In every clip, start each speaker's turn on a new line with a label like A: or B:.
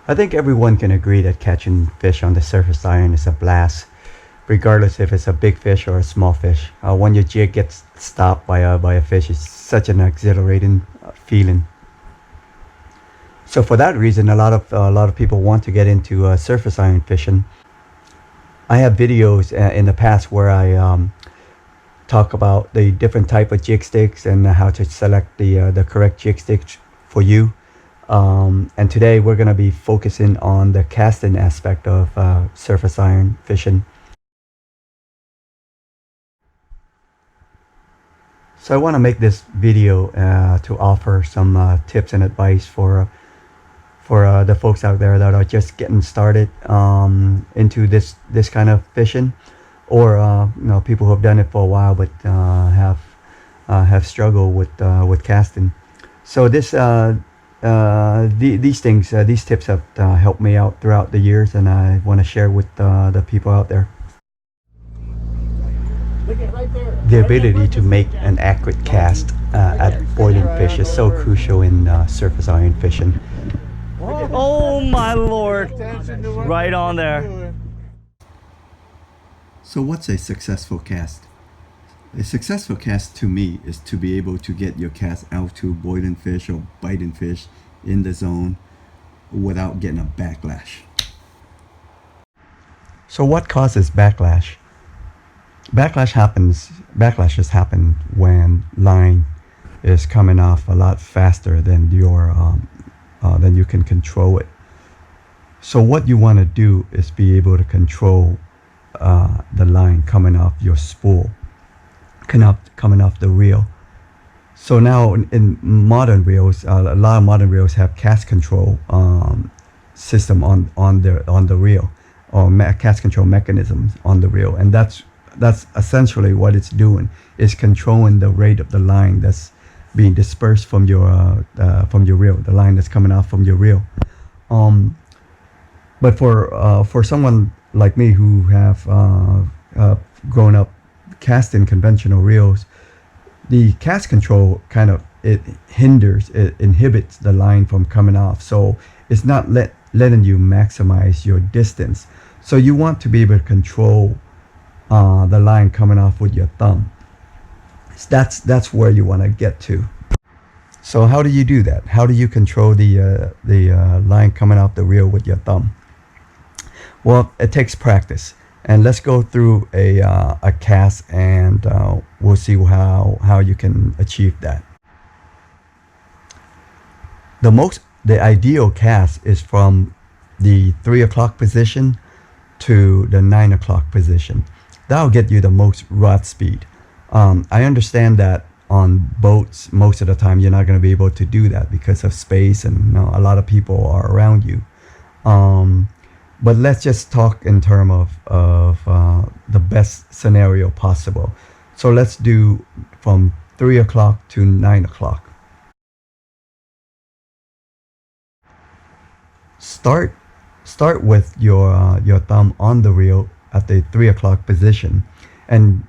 A: I think everyone can agree that catching fish on the surface iron is a blast, regardless if it's a big fish or a small fish. When your jig gets stopped by a fish, it's such an exhilarating feeling. So for that reason, a lot of people want to get into surface iron fishing. I have videos in the past where I talk about the different type of jig sticks and how to select the correct jig sticks for you. And today we're going to be focusing on the casting aspect of surface iron fishing. So I want to make this video to offer some tips and advice for the folks out there that are just getting started into this kind of fishing, or people who have done it for a while but have struggled with casting. So these things, these tips have helped me out throughout the years, and I want to share with the people out there. The ability to make an accurate cast at boiling fish is so crucial in surface iron fishing.
B: Oh my lord! Right on there.
A: So what's a successful cast? A successful cast to me is to be able to get your cast out to boiling fish or biting fish in the zone without getting a backlash. So what causes backlash? Backlashes happen when line is coming off a lot faster than than you can control it. So what you want to do is be able to control the line coming off your spool, coming off the reel. So now in modern reels, a lot of modern reels have cast control system on the reel, or cast control mechanisms on the reel, and that's essentially what it's doing, is controlling the rate of the line that's being dispersed from your reel, the line that's coming off from your reel. But for someone like me who have grown up casting conventional reels, the cast control it inhibits the line from coming off, so it's not letting you maximize your distance. So you want to be able to control the line coming off with your thumb. That's where you want to get to. So how do you do that? How do you control the line coming off the reel with your thumb? Well, it takes practice, and let's go through a cast, and we'll see how you can achieve that. The ideal cast is from the 3 o'clock position to the 9 o'clock position. That'll get you the most rod speed. I understand that on boats most of the time you're not going to be able to do that because of space, and a lot of people are around you. But let's just talk in terms of the best scenario possible. So let's do from 3 o'clock to 9 o'clock. Start with your thumb on the reel at the 3 o'clock position, and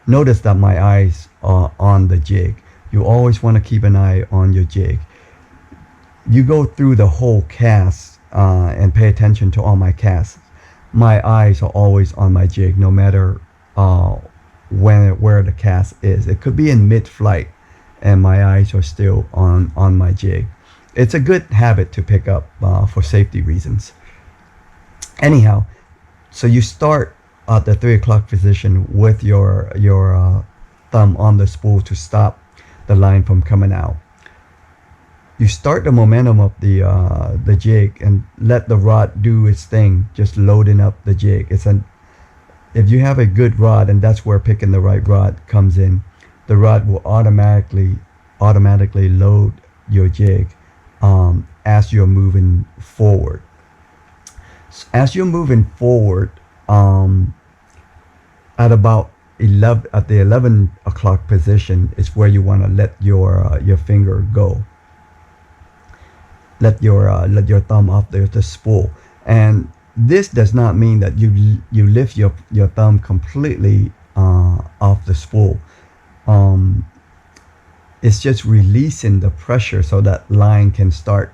A: notice that my eyes are on the jig. You always want to keep an eye on your jig. You go through the whole cast and pay attention to all my casts. My eyes are always on my jig, no matter where the cast is. It could be in mid-flight and my eyes are still on my jig. It's a good habit to pick up for safety reasons. Anyhow, so you start at the 3 o'clock position with your thumb on the spool to stop the line from coming out. You start the momentum of the jig and let the rod do its thing, just loading up the jig. If you have a good rod, and that's where picking the right rod comes in, the rod will automatically load your jig as you're moving forward. As you're moving forward, at about at the 11 o'clock position is where you want to let your finger go. Let your thumb off the spool, and this does not mean that you lift your thumb completely off the spool. It's just releasing the pressure so that line can start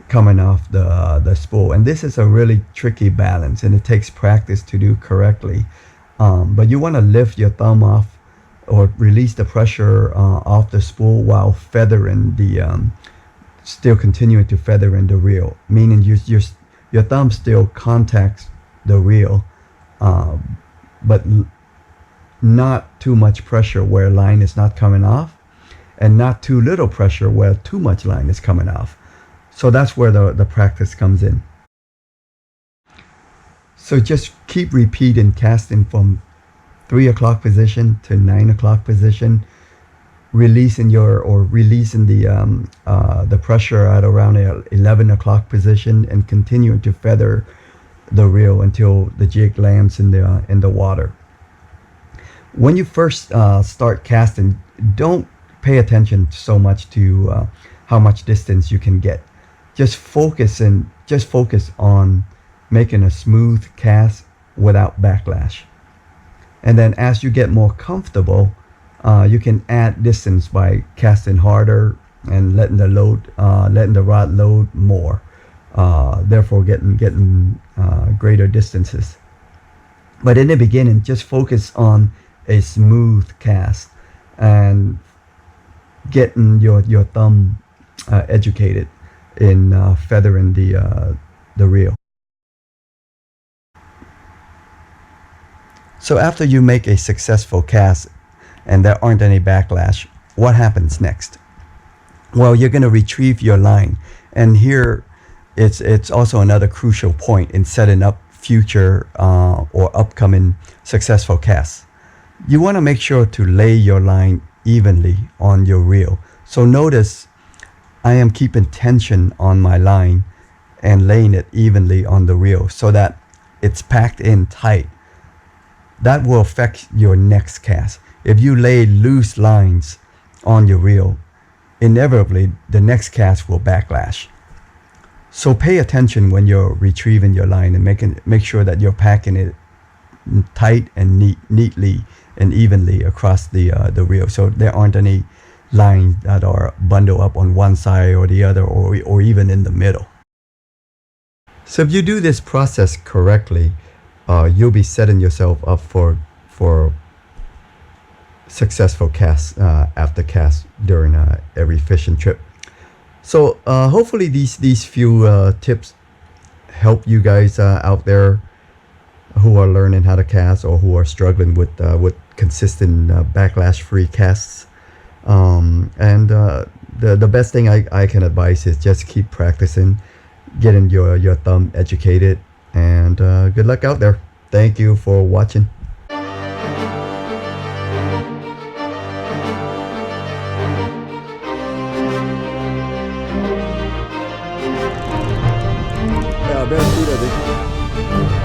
A: coming off the spool. And this is a really tricky balance, and it takes practice to do correctly. But you want to lift your thumb off or release the pressure off the spool while feathering still continuing to feather in the reel, meaning your thumb still contacts the reel, but not too much pressure where line is not coming off, and not too little pressure where too much line is coming off. So that's where the practice comes in. So just keep repeating casting from 3 o'clock position to 9 o'clock position, releasing the pressure at around 11 o'clock position, and continuing to feather the reel until the jig lands in the water. When you first start casting, don't pay attention so much to how much distance you can get. Just focus on making a smooth cast without backlash. And then as you get more comfortable, you can add distance by casting harder and letting the rod load more, therefore getting greater distances. But in the beginning, just focus on a smooth cast and getting your thumb educated in feathering the reel. So after you make a successful cast and there aren't any backlash, what happens next? Well, you're going to retrieve your line, and here it's also another crucial point in setting up future or upcoming successful casts. You want to make sure to lay your line evenly on your reel. So notice I am keeping tension on my line and laying it evenly on the reel so that it's packed in tight. That will affect your next cast. If you lay loose lines on your reel, inevitably the next cast will backlash. So pay attention when you're retrieving your line and make sure that you're packing it tight and neatly and evenly across the reel, so there aren't any lines that are bundled up on one side or the other, or even in the middle. So if you do this process correctly, you'll be setting yourself up for successful casts after casts during every fishing trip. So hopefully these few tips help you guys out there who are learning how to cast or who are struggling with consistent backlash-free casts. The best thing I can advise is just keep practicing, getting your thumb educated, and good luck out there. Thank you for watching. Yeah, barracuda, dude.